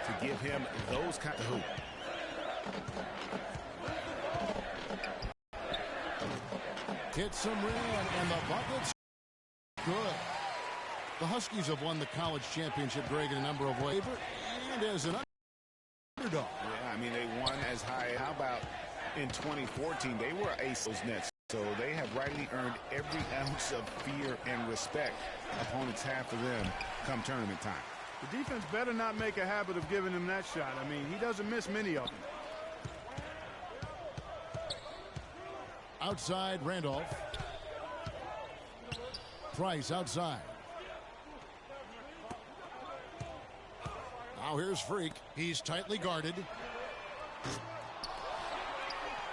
to give him those kind of hoop. Hits some rim, and the bucket's good. The Huskies have won the college championship, Greg, in a number of ways, and as an underdog. Yeah, I mean, they won as high. How about in 2014? They were ace those Nets, so they have rightly earned every ounce of fear and respect opponents have for them come tournament time. The defense better not make a habit of giving him that shot. I mean, he doesn't miss many of them. Outside, Randolph. Price outside. Now here's Freak. He's tightly guarded.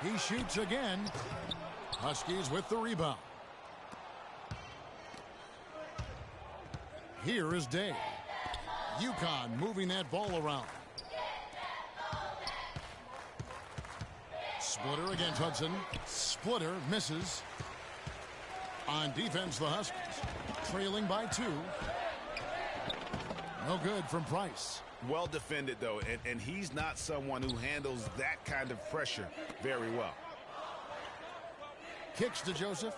He shoots again. Huskies with the rebound. Here is Day. UConn moving that ball around. Splitter against Hudson. Splitter misses. On defense, the Huskies trailing by 2. No good from Price. Well defended, though, and he's not someone who handles that kind of pressure very well. Kicks to Joseph.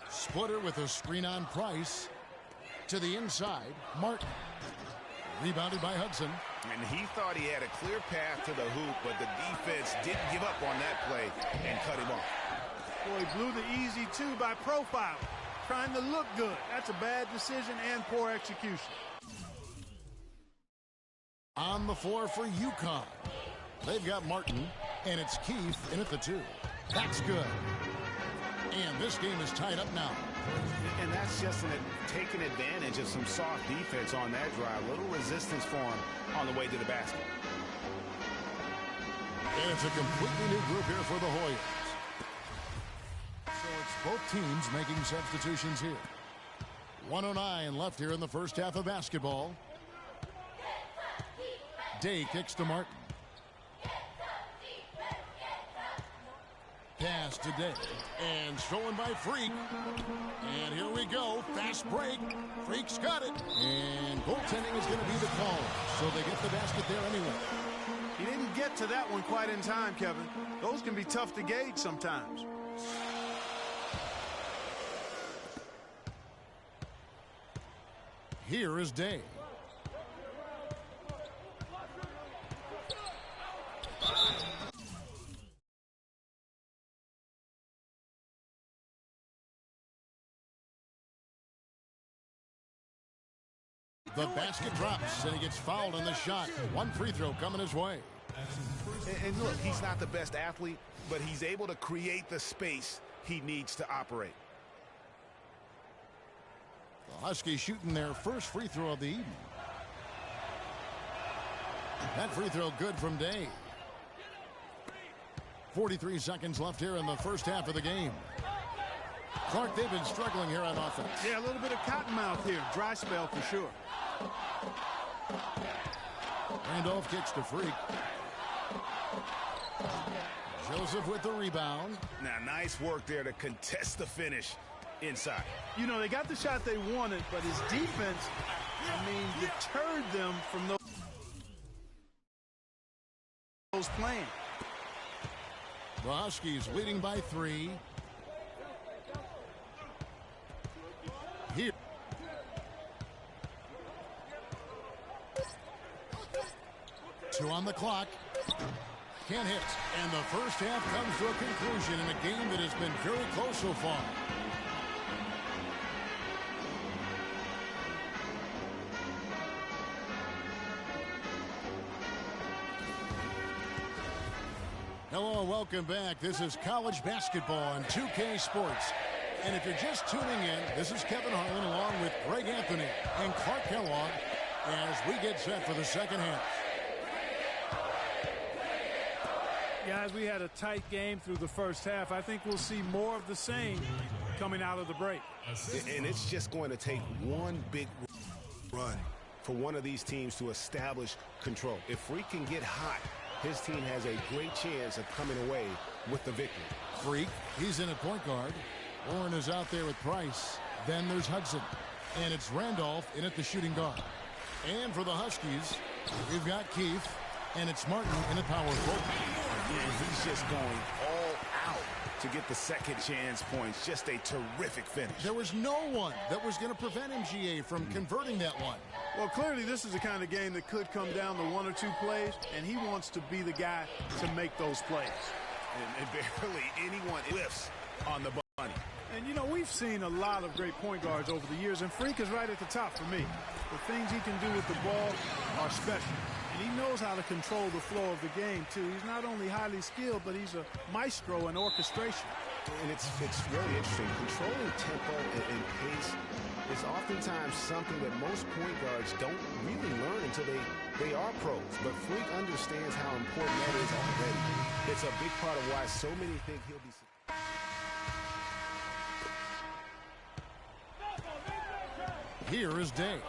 Splitter with a screen on Price. To the inside, Martin. Rebounded by Hudson. And he thought he had a clear path to the hoop, but the defense didn't give up on that play and cut him off. Boy, he blew the easy 2 by profile. Trying to look good. That's a bad decision and poor execution. On the floor for UConn. They've got Martin, and it's Keefe in at the 2. That's good. And this game is tied up now. And that's just taking advantage of some soft defense on that drive. Little resistance for him on the way to the basket. And it's a completely new group here for the Hoyas. So it's both teams making substitutions here. 1:09 left here in the first half of basketball. Day kicks to Martin. Pass to Day. And stolen by Freak. And here we go. Fast break. Freak's got it. And goaltending is going to be the call. So they get the basket there anyway. He didn't get to that one quite in time, Kevin. Those can be tough to gauge sometimes. Here is Day. The basket drops, and he gets fouled on the shot. One free throw coming his way. And look, he's not the best athlete, but he's able to create the space he needs to operate. The Huskies shooting their first free throw of the evening. That free throw good from Day. 43 seconds left here in the first half of the game. Clark, they've been struggling here on offense. Yeah, a little bit of cottonmouth here. Dry spell for sure. Randolph kicks to Freak. Joseph with the rebound. Now, nice work there to contest the finish inside. You know, they got the shot they wanted, but his defense, deterred them from those playing. The Huskies leading by 3. Here. Two on the clock. Can't hit. And the first half comes to a conclusion in a game that has been very close so far. Hello and welcome back. This is college basketball on 2K Sports. And if you're just tuning in, this is Kevin Harlan along with Greg Anthony and Clark Kellogg as we get set for the second half. Guys, we had a tight game through the first half. I think we'll see more of the same coming out of the break. And it's just going to take one big run for one of these teams to establish control. If Freak can get hot, his team has a great chance of coming away with the victory. Freak, he's in at point guard. Warren is out there with Price. Then there's Hudson. And it's Randolph in at the shooting guard. And for the Huskies, we've got Keith. And it's Martin in at power forward. Yeah, he's just going all out to get the second chance points. Just a terrific finish. There was no one that was going to prevent MGA from converting that one. Well, clearly this is the kind of game that could come down to one or two plays, and he wants to be the guy to make those plays. And barely anyone lifts on the bunny. And, you know, we've seen a lot of great point guards over the years, and Freak is right at the top for me. The things he can do with the ball are special. And he knows how to control the flow of the game, too. He's not only highly skilled, but he's a maestro in orchestration. And it's really interesting. Controlling tempo and pace is oftentimes something that most point guards don't really learn until they are pros. But Freak understands how important that is already. It's a big part of why so many think he'll be... Here is Day.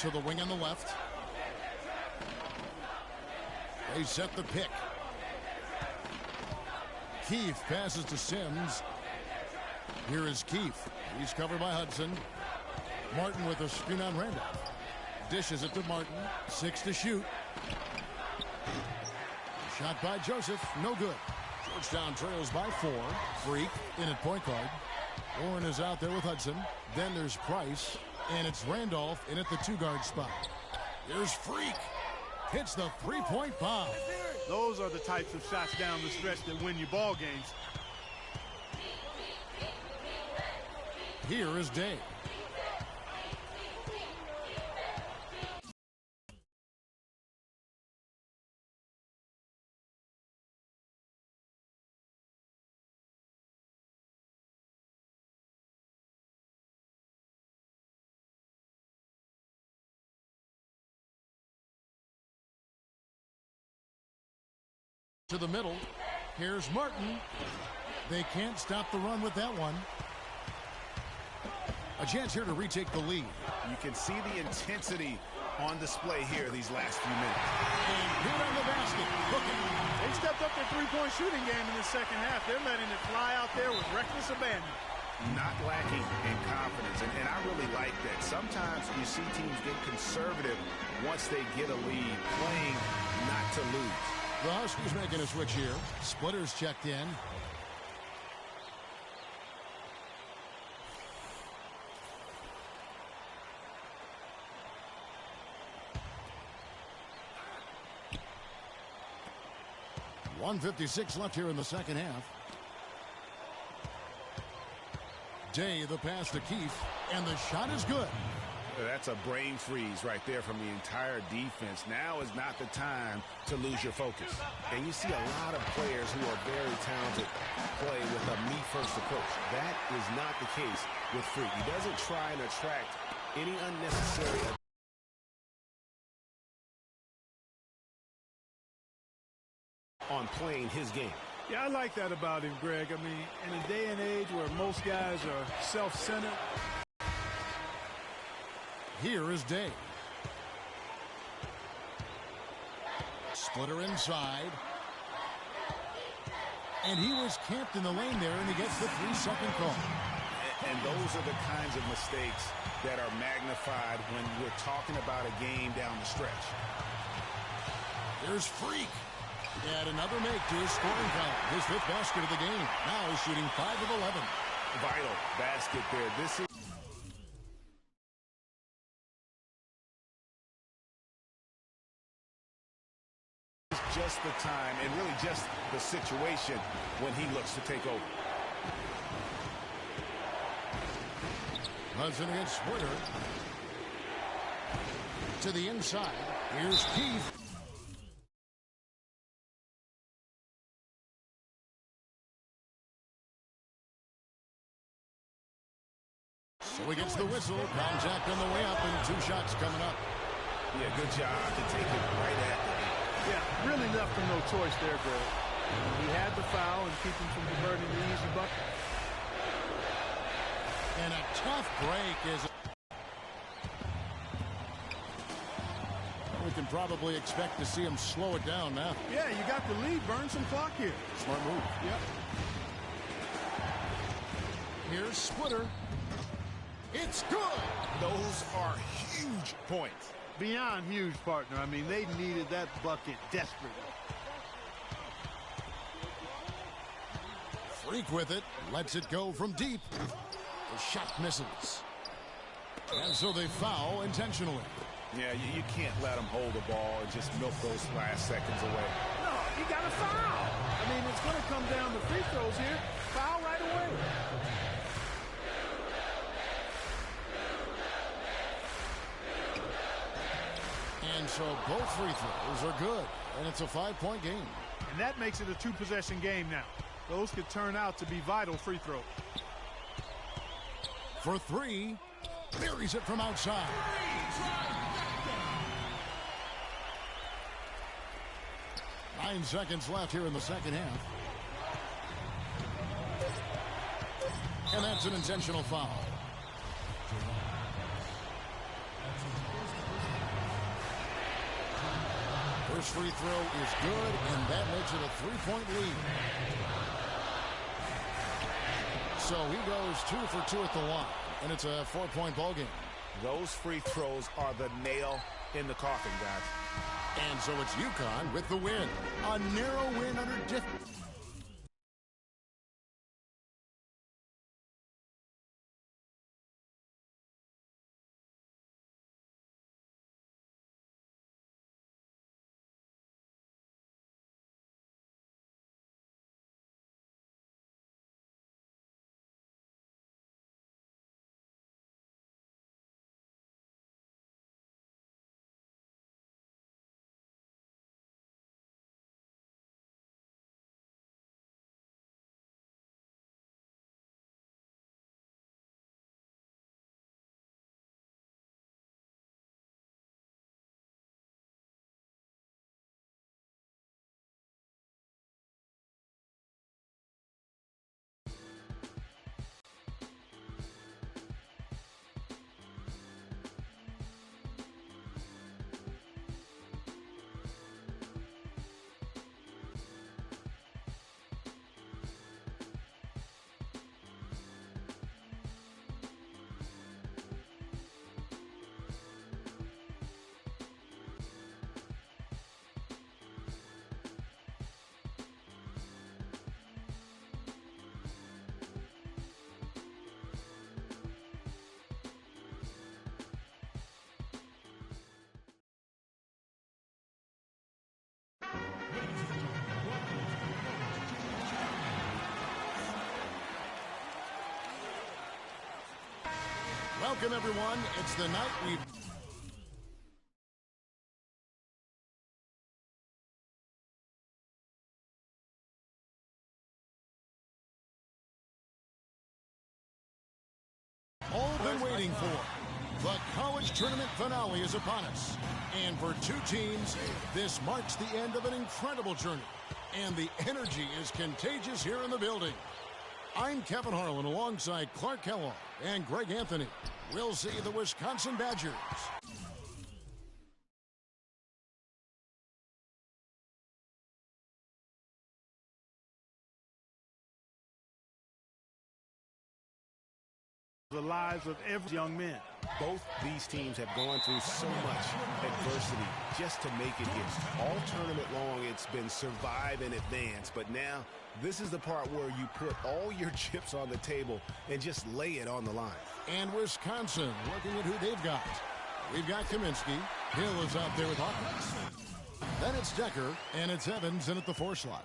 To the wing on the left. They set the pick. Keith passes to Sims. Here is Keith. He's covered by Hudson. Martin with a screen on Randolph. Dishes it to Martin. 6 to shoot. Shot by Joseph. No good. Georgetown trails by 4. Freak in at point guard. Warren is out there with Hudson. Then there's Price. And it's Randolph in at the 2-guard spot. Here's Freak. Hits the 3-point bomb. Those are the types of shots down the stretch that win you ball games. Here is Day. To the middle. Here's Martin. They can't stop the run with that one. A chance here to retake the lead. You can see the intensity on display here these last few minutes. And good on the basket. Cooking. They stepped up their three-point shooting game in the second half. They're letting it fly out there with reckless abandon. Not lacking in confidence, and I really like that. Sometimes you see teams get conservative once they get a lead, playing not to lose. The Huskies making a switch here. Splitters checked in. .156 left here in the second half. Day, the pass to Keith, and the shot is good. That's a brain freeze right there from the entire defense. Now is not the time to lose your focus. And you see a lot of players who are very talented play with a me-first approach. That is not the case with Freak. He doesn't try and attract any unnecessary on playing his game. Yeah, I like that about him, Greg. I mean, in a day and age where most guys are self-centered. Here is Day. Splitter inside. And he was camped in the lane there, and he gets the 3-second call. And those are the kinds of mistakes that are magnified when we're talking about a game down the stretch. There's Freak. Add another make to his scoring count. His 5th basket of the game. Now he's shooting 5 of 11. Vital basket there. This is just the time and really just the situation when he looks to take over. Hudson against Splitter. To the inside. Here's Keith. So he gets the whistle. Contact on the way up, and 2 shots coming up. Yeah, good job to take it right at the end. Yeah, really left him no choice there, Greg. He had the foul and keep him from converting the easy bucket. And a tough break is... We can probably expect to see him slow it down now. Yeah, you got the lead. Burn some clock here. Smart move. Yep. Here's Splitter. It's good. Those are huge points. Beyond huge, partner. I mean, they needed that bucket desperately. Freak with it. Lets it go from deep. The shot misses. And so they foul intentionally. Yeah, you can't let them hold the ball and just milk those last seconds away. No, you got to foul. I mean, it's going to come down to free throws here. Foul right away. And so both free throws are good. And it's a 5-point game. And that makes it a 2-possession game now. Those could turn out to be vital free throws. For 3. Buries it from outside. Nine seconds left here in the second half. And that's an intentional foul. First free throw is good, and that makes it a 3-point lead. So he goes 2 for 2 at the line, and it's a 4-point ball game. Those free throws are the nail in the coffin, guys. And so it's UConn with the win. A narrow win under Welcome, everyone. It's the night we've... all been waiting for. The college tournament finale is upon us. And for two teams, this marks the end of an incredible journey. And the energy is contagious here in the building. I'm Kevin Harlan alongside Clark Kellogg and Greg Anthony. We'll see the Wisconsin Badgers. The lives of every young man. Both these teams have gone through so much adversity just to make it here. All tournament long, it's been survive and advance. But now, this is the part where you put all your chips on the table and just lay it on the line. And Wisconsin looking at who they've got. We've got Kaminsky. Hill is out there with Hawkins. Then it's Decker, and it's Evans in at the 4 slot.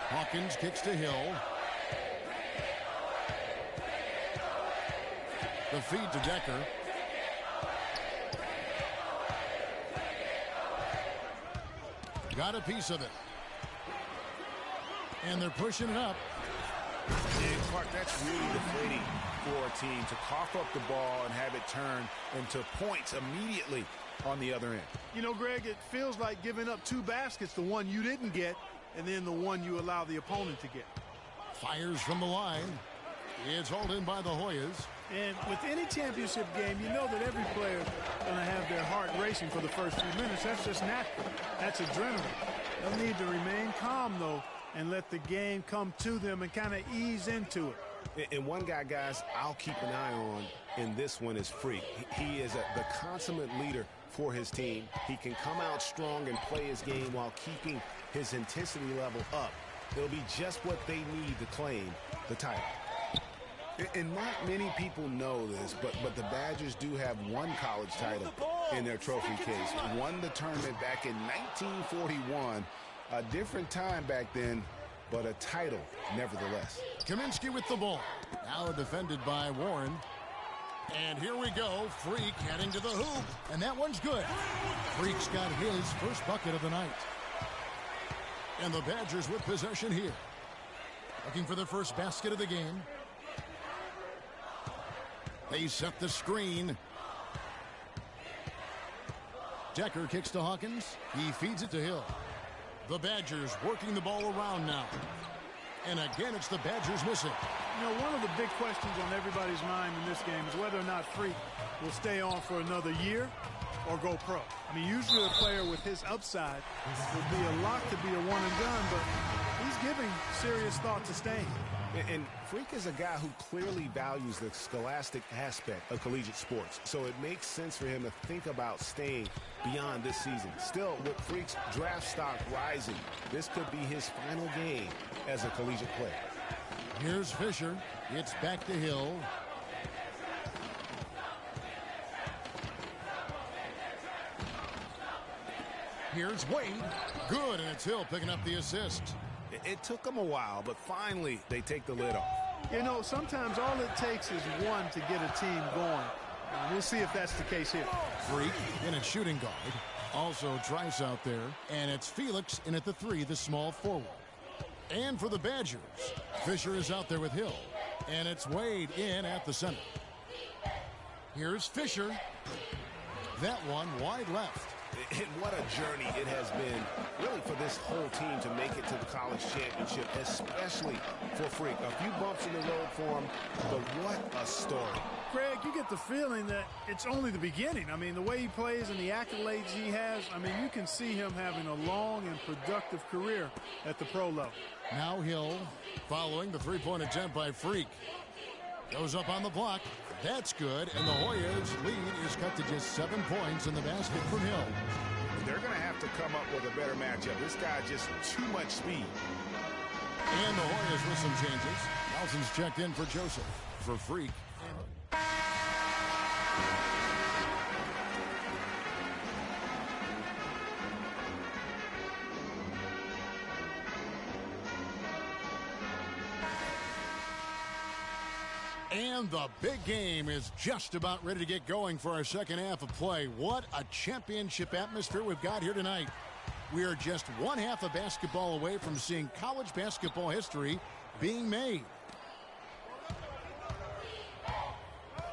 Hawkins kicks to Hill. The feed to Decker. Got a piece of it. And they're pushing it up. And Clark, that's really deflating for a team to cough up the ball and have it turn into points immediately on the other end. You know, Greg, it feels like giving up 2 baskets, the one you didn't get, and then the one you allow the opponent to get. Fires from the line. It's hauled in by the Hoyas. And with any championship game, you know that every player is going to have their heart racing for the first few minutes. That's just natural. That's adrenaline. They'll need to remain calm, though, and let the game come to them and kind of ease into it. And one guy, guys, I'll keep an eye on in this one is Freak. He is the consummate leader for his team. He can come out strong and play his game while keeping his intensity level up. It'll be just what they need to claim the title. And not many people know this, but the Badgers do have one college title in their trophy case. Won the tournament back in 1941. A different time back then, but a title nevertheless. Kaminsky with the ball. Now defended by Warren. And here we go. Freak heading to the hoop. And that one's good. Freak's got his first bucket of the night. And the Badgers with possession here. Looking for their first basket of the game. They set the screen. Decker kicks to Hawkins. He feeds it to Hill. The Badgers working the ball around now. And again, it's the Badgers missing. You know, one of the big questions on everybody's mind in this game is whether or not Freak will stay on for another year or go pro. I mean, usually a player with his upside would be a lock to be a one and done, but he's giving serious thought to staying. And Freak is a guy who clearly values the scholastic aspect of collegiate sports, so it makes sense for him to think about staying beyond this season. Still, with Freak's draft stock rising, this could be his final game as a collegiate player. Here's Fisher. It's back to Hill. Here's Wade. Good, and it's Hill picking up the assist. It took them a while, but finally they take the lid off. You know, sometimes all it takes is one to get a team going. We'll see if that's the case here. Freak in at shooting guard. Also Trice out there. And it's Felix in at the three, the small forward. And for the Badgers, Fisher is out there with Hill. And it's Wade in at the center. Here's Fisher. That one wide left. And what a journey it has been, really, for this whole team to make it to the college championship, especially for Freak. A few bumps in the road for him, but what a story. Greg, you get the feeling that it's only the beginning. I mean, the way he plays and the accolades he has, I mean, you can see him having a long and productive career at the pro level. Now Hill following the three-point attempt by Freak. Goes up on the block. That's good, and the Hoyas' lead is cut to just 7 points in the basket from Hill. They're going to have to come up with a better matchup. This guy just too much speed. And the Hoyas with some changes. Nelson's checked in for Joseph. For Freak. And the big game is just about ready to get going for our second half of play. What a championship atmosphere we've got here tonight. We are just one half of basketball away from seeing college basketball history being made.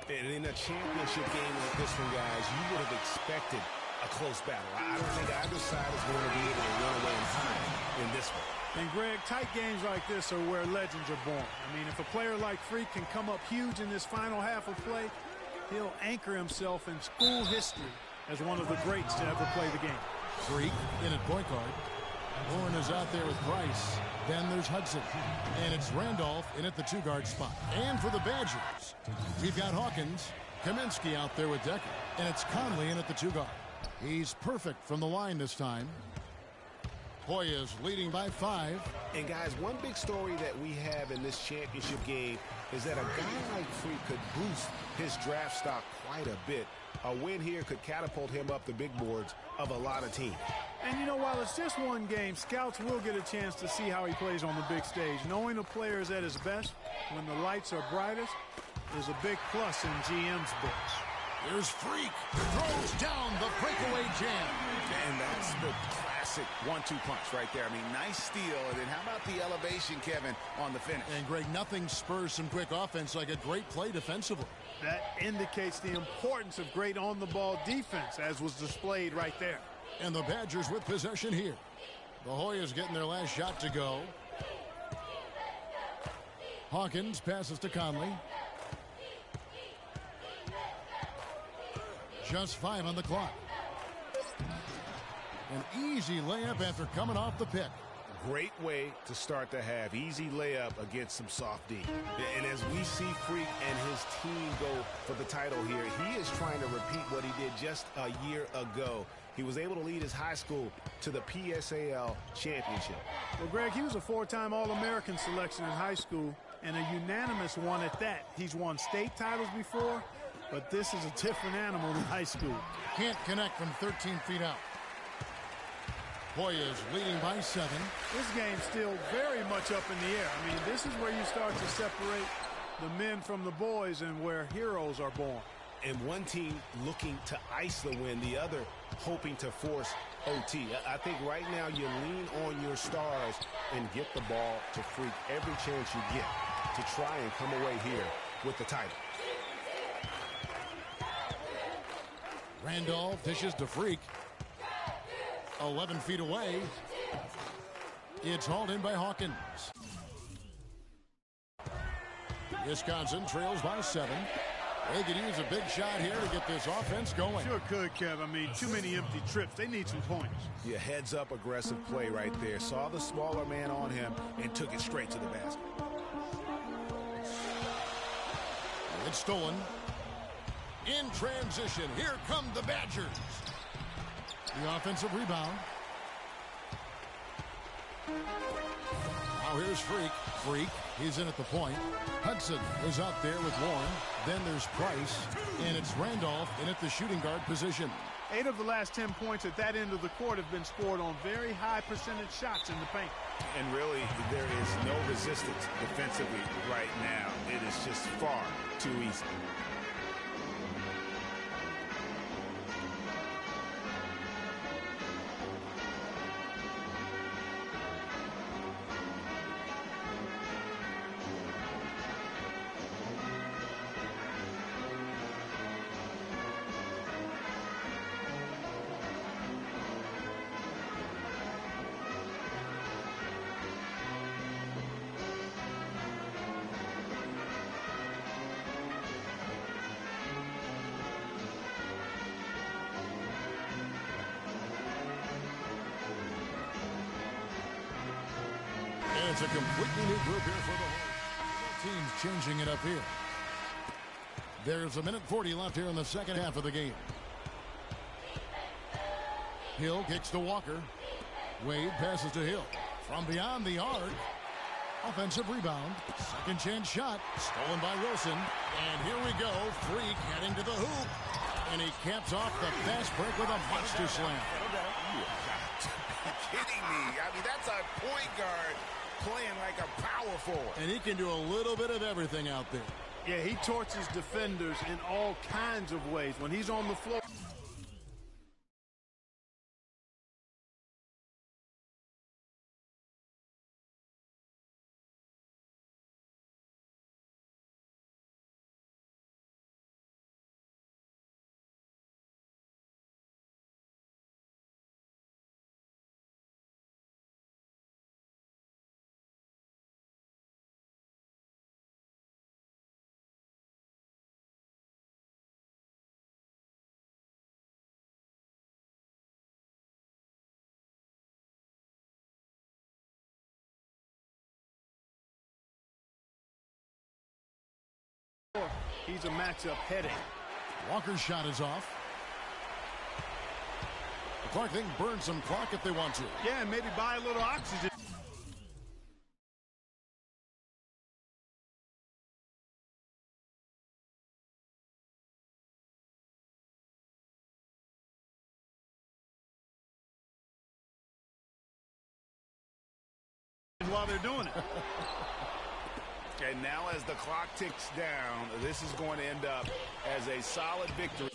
And in a championship game like this one, guys, you would have expected a close battle. I don't think either side is going to be able to run away and hide in this one. And, Greg, tight games like this are where legends are born. I mean, if a player like Freak can come up huge in this final half of play, he'll anchor himself in school history as one of the greats to ever play the game. Freak in at point guard. Warren is out there with Price. Then there's Hudson. And it's Randolph in at the two-guard spot. And for the Badgers, we've got Hawkins, Kaminsky out there with Decker. And it's Conley in at the two-guard. He's perfect from the line this time. Hoyas leading by 5. And, guys, one big story that we have in this championship game is that a guy like Freak could boost his draft stock quite a bit. A win here could catapult him up the big boards of a lot of teams. And, you know, while it's just one game, scouts will get a chance to see how he plays on the big stage. Knowing a player is at his best when the lights are brightest is a big plus in GM's books. Here's Freak. Throws down the breakaway jam. And that's the classic 1-2 punch right there. I mean, nice steal. And then how about the elevation, Kevin, on the finish? And, Greg, nothing spurs some quick offense like a great play defensively. That indicates the importance of great on-the-ball defense, as was displayed right there. And the Badgers with possession here. The Hoyas getting their last shot to go. Hawkins passes to Conley. Just 5 on the clock. An easy layup after coming off the pick. Great way to start the half. Easy layup against some soft D. And as we see Freak and his team go for the title here, he is trying to repeat what he did just a year ago. He was able to lead his high school to the PSAL championship. Well, Greg, he was a 4-time All-American selection in high school and a unanimous one at that. He's won state titles before, but this is a different animal in high school. Can't connect from 13 feet out. Hoyas leading by 7. This game's still very much up in the air. I mean, this is where you start to separate the men from the boys and where heroes are born. And one team looking to ice the win, the other hoping to force OT. I think right now you lean on your stars and get the ball to Freak every chance you get to try and come away here with the title. Randolph dishes to Freak. 11 feet away. It's hauled in by Hawkins. Wisconsin trails by 7. They could use a big shot here to get this offense going. Sure could, Kev. I mean, too many empty trips. They need some points. Yeah, heads up aggressive play right there. Saw the smaller man on him and took it straight to the basket. It's stolen. In transition, here come the Badgers. The offensive rebound. Now here's Freak. Freak, he's in at the point. Hudson is out there with Warren. Then there's Price, and it's Randolph in at the shooting guard position. 8 of the last 10 points at that end of the court have been scored on very high percentage shots in the paint. And really, there is no resistance defensively right now. It is just far too easy. It's a completely new group here for the whole team's changing it up here. There's a minute 40 left here in the second half of the game. Hill kicks to Walker. Wade passes to Hill. From beyond the arc. Offensive rebound. Second chance shot. Stolen by Wilson. And here we go. Freak heading to the hoop. And he caps off the fast break with a monster slam. You got to be kidding me. I mean, that's a point guard playing like a power forward. And he can do a little bit of everything out there. Yeah, he torches defenders in all kinds of ways when he's on the floor. He's a matchup headache. Walker's shot is off. The Clark thing burn some clock if they want to. Yeah, and maybe buy a little oxygen. While they're doing it. And now as the clock ticks down, this is going to end up as a solid victory